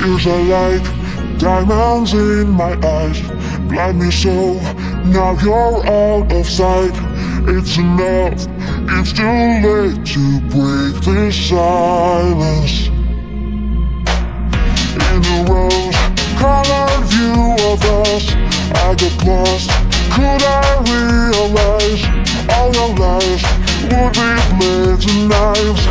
Tears are like diamonds in my eyes, blind me so, now you're out of sight. It's enough, it's too late to break this silence. In a rose-colored view of us, I get lost. Could I realize all your lies would be blades and knives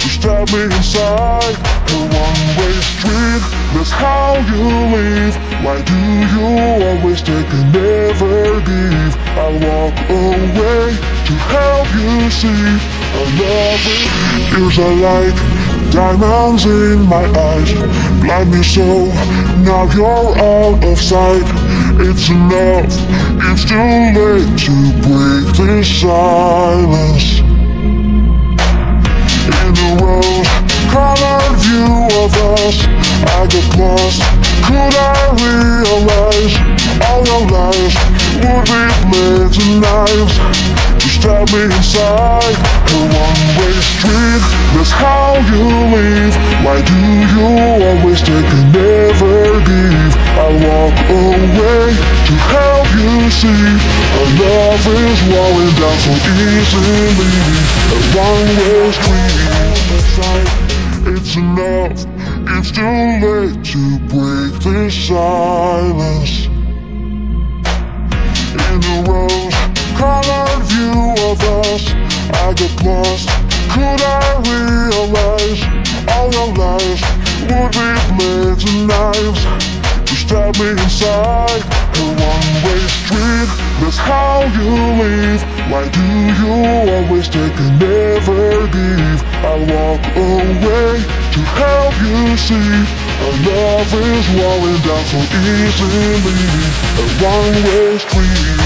to stab me inside? A one-way street, that's how you leave. Why do you always take and never give? I'll walk away to help you see our love is. Tears are like diamonds in my eyes, blind me so, now you're out of sight. It's enough, it's too late to break this silence. In a rose-colored view of us, I get lost. Could I realize all your lies would be blades and knives to stab me inside? A one-way street, that's how you leave. Why do you always take and never give? I'll walk away to help you see our love is rolling down so easily. A one-way street, it's enough, it's too late to break this silence. In a rose-colored view of us, I get lost. Could I realize all your lies would be blades and knives to stab me inside? A one-way street, that's how you leave. Why do you always take and never give? I'll walk away to help you see our love is rolling down so easily. A one-way street.